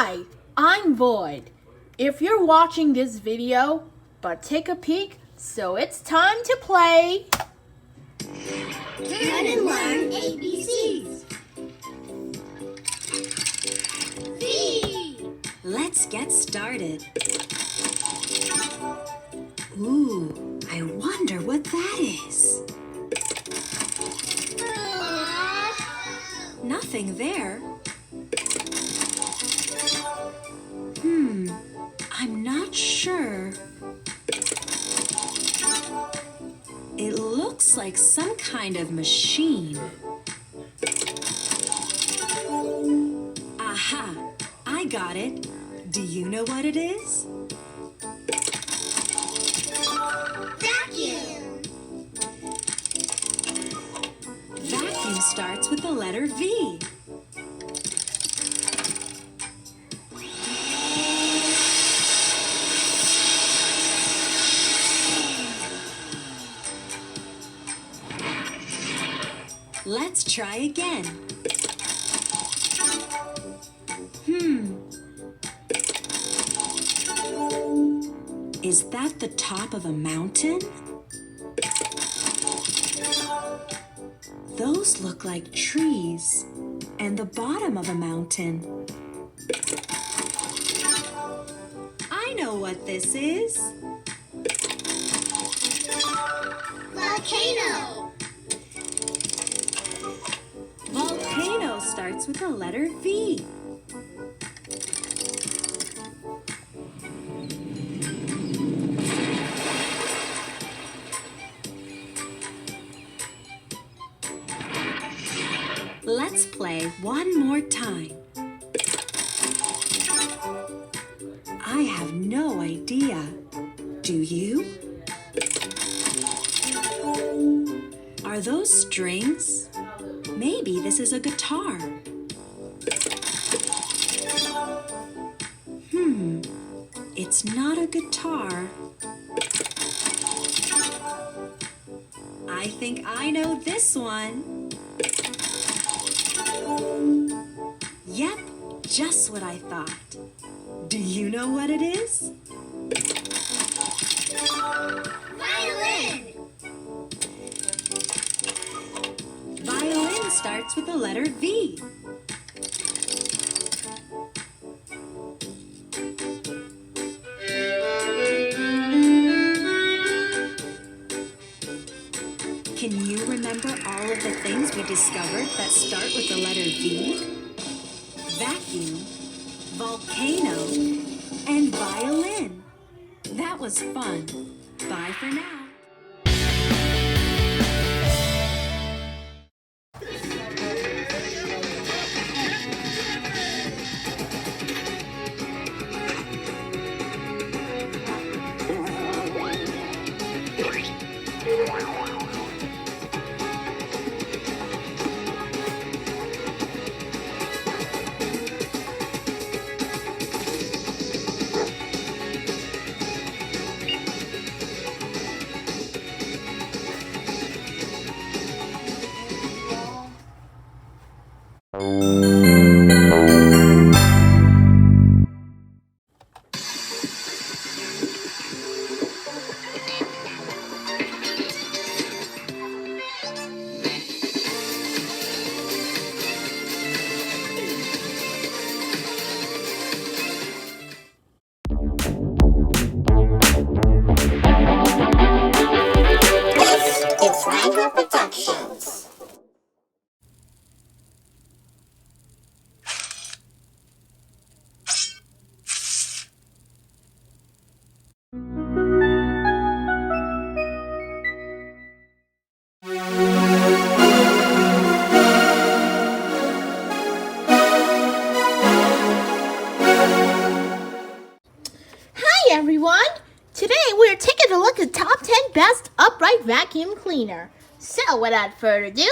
Hi, I'm Voyd. If you're watching this video, but take a peek, so it's time to play. Learn and learn ABCs. V. Let's get started. Ooh, I wonder what that is. Nothing there. I'm not sure. It looks like some kind of machine. Aha! I got it. Do you know what it is? Vacuum. Vacuum starts with the letter V. Let's try again. Is that the top of a mountain? Those look like trees and the bottom of a mountain. I know what this is. Volcano. Volcano starts with the letter V. Let's play one more time. I have no idea. Do you? Are those strings? Maybe this is a guitar. It's not a guitar. I think I know this one. Yep, just what I thought. Do you know what it is? Violin. Violin starts with the letter V. Can you remember all of the things we discovered that start with the letter V? Vacuum, volcano, and violin. That was fun. Bye for now. Everyone, today we're taking a look at top 10 best upright vacuum cleaner. So without further ado,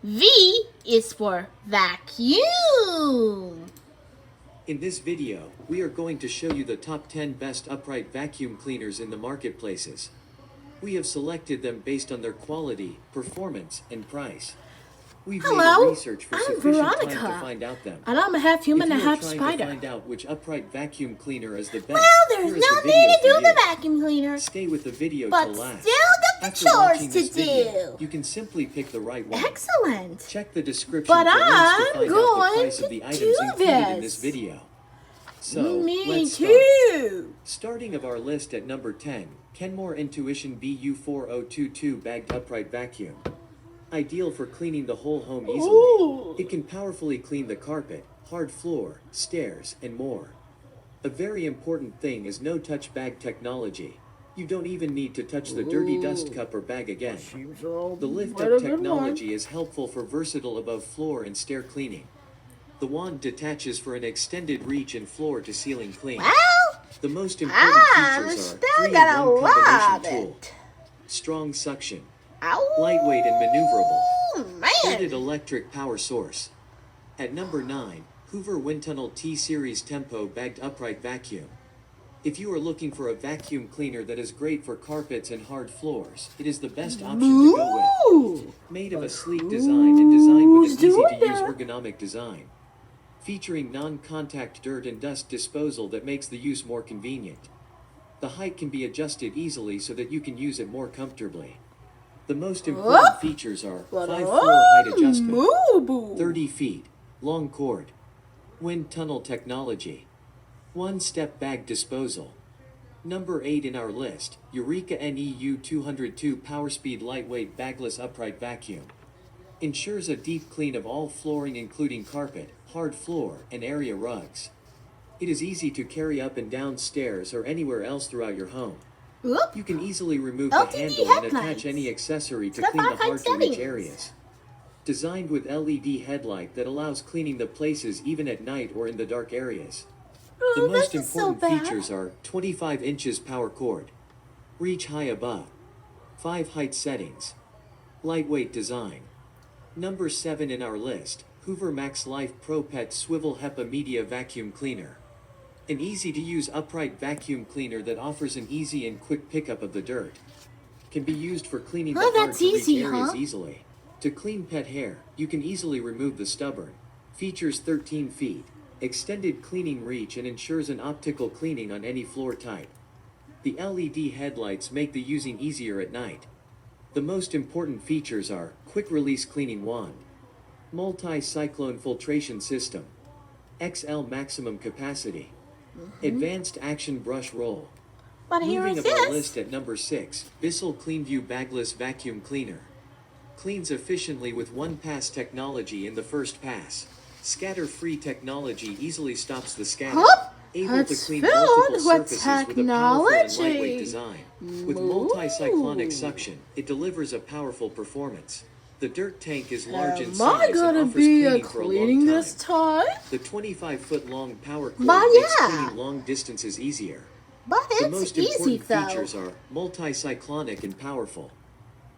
V is for vacuum. In this video, we are going to show you the top 10 best upright vacuum cleaners in the marketplaces. We have selected them based on their quality, performance, and price. We've Hello, made research for I'm sufficient Veronica. time to find out them. And I'm a half human and If you are half trying spider. to find out which upright vacuum cleaner is the best, Well, there's here is no the need video to do for the you. vacuum cleaner, Stay with the video but till last. still got the After chores watching to this video, do. you can simply pick the right one. Excellent. Check the description But for links to I'm find out the going price of to the do items included in this. this video. So, Me let's start. too. Starting of our list at number 10, Kenmore Intuition BU4022 Bagged Upright Vacuum. Ideal for cleaning the whole home easily. Ooh. It can powerfully clean the carpet, hard floor, stairs, and more. A very important thing is no-touch bag technology. You don't even need to touch the dirty dust cup or bag again. The lift-up technology is helpful for versatile above-floor and stair cleaning. The wand detaches for an extended reach and floor-to-ceiling clean. Well, The most important I'm features are still 3-in-1 gonna love combination tool, it. strong suction, Ow. lightweight and maneuverable, Man. rated electric power source. At number 9, Hoover Windtunnel T-Series Tempo Bagged Upright Vacuum. If you are looking for a vacuum cleaner that is great for carpets and hard floors, it is the best option to go with. Ooh. Made of a sleek design and designed with an Who's doing easy-to-use that? ergonomic design. Featuring non-contact dirt and dust disposal that makes the use more convenient. The height can be adjusted easily so that you can use it more comfortably. The most important Whoop. features are But 5-floor height adjustment, moo-boo. 30 feet, long cord, wind tunnel technology, one-step bag disposal. Number 8 in our list, Eureka NEU 202 Power Speed Lightweight Bagless Upright Vacuum. Ensures a deep clean of all flooring including carpet, hard floor, and area rugs. It is easy to carry up and down stairs or anywhere else throughout your home. Oop. You can easily remove LTD the handle and headlights. attach any accessory to Step clean the outside hard-to-reach settings. areas. Designed with LED headlight that allows cleaning the places even at night or in the dark areas. The Oh, most this is so important bad. features are 25 inches power cord, reach high above, 5 height settings, lightweight design. Number 7 in our list, Hoover Max Life Pro Pet Swivel HEPA Media Vacuum Cleaner. An easy-to-use upright vacuum cleaner that offers an easy and quick pickup of the dirt. Can be used for cleaning Oh, the that's hard-to-reach easy, areas huh? easily. To clean pet hair, you can easily remove the stubborn. Features 13 feet, extended cleaning reach and ensures an optical cleaning on any floor type. The LED headlights make the using easier at night. The most important features are quick-release cleaning wand, multi-cyclone filtration system, XL maximum capacity, advanced action brush roll. But here Moving is up our this. list at number 6, Bissell CleanView Bagless Vacuum Cleaner. Cleans efficiently with one-pass technology in the first pass. Scatter-free technology easily stops the scatter. Hup. Able to It's clean filled multiple with surfaces with a powerful and lightweight technology. design. With Moo. multi-cyclonic suction, it delivers a powerful performance. The dirt tank is large in Am I size and gonna offers be cleaning for a cleaning long time. this time? The 25-foot-long power cord But makes yeah. cleaning long distances easier. But The it's most easy important though. features are multi-cyclonic and powerful,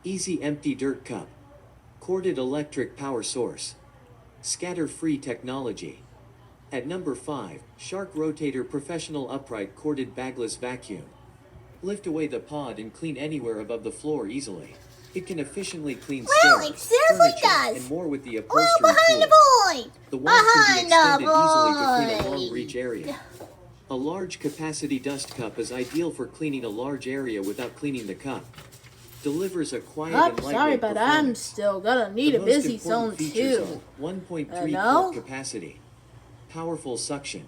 easy empty dirt cup, corded electric power source, scatter-free technology. At number 5, Shark Rotator Professional Upright Corded Bagless Vacuum. Lift away the pod and clean anywhere above the floor easily. It can efficiently clean Well, stairs, it seriously furniture, does. and more with the Oh, upholstery behind the tool. void. The wand can be Behind extended the easily to clean a void. long reach area. A large capacity dust cup is ideal for cleaning a large area without cleaning the cup. Delivers a quiet I'm and lightweight sorry, but I'm performance. still gonna need The a most busy important zone features too. are 1.3 Hello? quart capacity, powerful suction,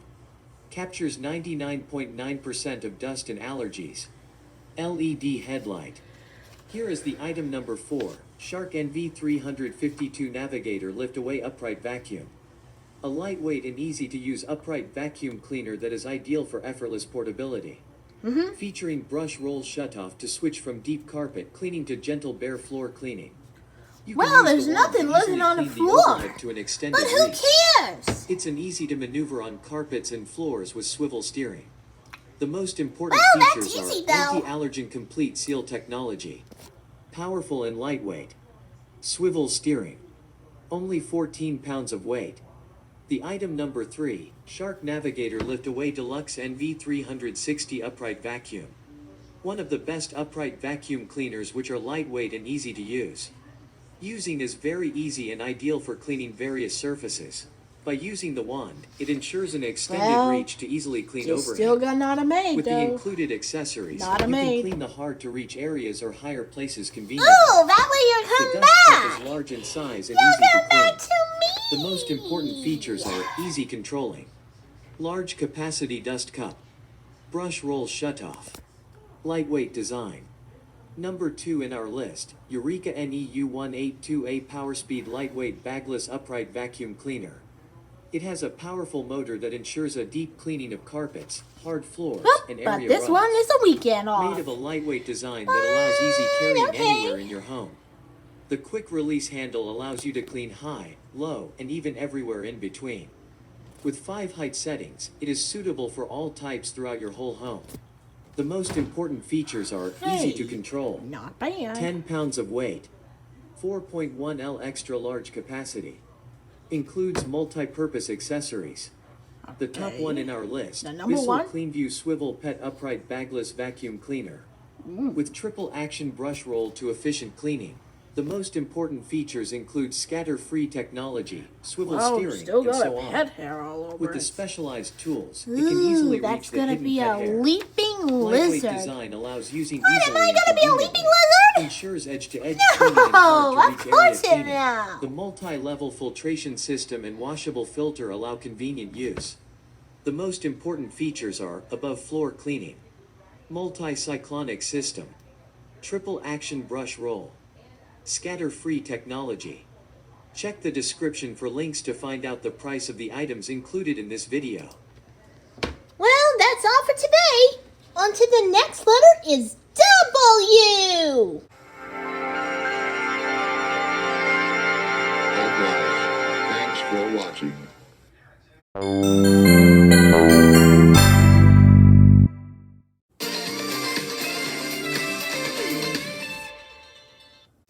captures 99.9% of dust and allergies, LED headlight. Here is the item number 4, Shark NV352 Navigator Lift Away Upright Vacuum. A lightweight and easy to use upright vacuum cleaner that is ideal for effortless portability. Featuring brush roll shutoff to switch from deep carpet cleaning to gentle bare floor cleaning. You can Well, use there's the wand nothing to living easily on the clean floor. overhead to an extended But who reach. cares? It's an easy to maneuver on carpets and floors with swivel steering. The most important Well, that's features easy, are though. anti-allergen complete seal technology, powerful and lightweight, swivel steering, only 14 pounds of weight. The item number 3, Shark Navigator Lift Away Deluxe NV360 Upright Vacuum. One of the best upright vacuum cleaners which are lightweight and easy to use. Using is very easy and ideal for cleaning various surfaces. By using the wand, it ensures an extended reach to easily clean You overhead. still got not a maid, With the though. included accessories, Not a you maid. can clean the hard-to-reach areas or higher places conveniently. Oh, that way you The come dust cup back. is large in size and You easy to come clean. back to me. The most important features are easy controlling, large capacity dust cup, brush roll shutoff, lightweight design. Number 2 in our list, Eureka NEU 182A Power Speed Lightweight Bagless Upright Vacuum Cleaner. It has a powerful motor that ensures a deep cleaning of carpets, hard floors, Oh, and but area this rugs. one is a weekend off. Made of a lightweight design that allows easy carrying okay. anywhere in your home. The quick release handle allows you to clean high, low, and even everywhere in between. With 5 height settings, it is suitable for all types throughout your whole home. The most important features are easy to control, Not bad. 10 pounds of weight, 4.1 L extra large capacity, includes multi-purpose accessories. The top one in our list, The number Bissell one? CleanView Swivel Pet Upright Bagless Vacuum Cleaner. With triple action brush roll to efficient cleaning. The most important features include scatter-free technology, swivel Oh, steering, still and got so a on. pet hair all over With the it. specialized tools, it can easily Ooh, reach that's the gonna hidden be pet a hair. leaping Lightweight lizard. design allows using What, easily am I and gonna be a leaping conveniently. lizard? Ensures edge-to-edge No, cleaning and of hard-to-reach area course it cleaning. will. The multi-level filtration system and washable filter allow convenient use. The most important features are above-floor cleaning, multi-cyclonic system, triple action brush roll, scatter-free technology. Check the description for links to find out the price of the items included in this video. Well, that's all for today. On to the next letter is W. Alright, thanks for watching.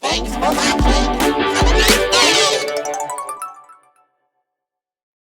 Thanks for watching.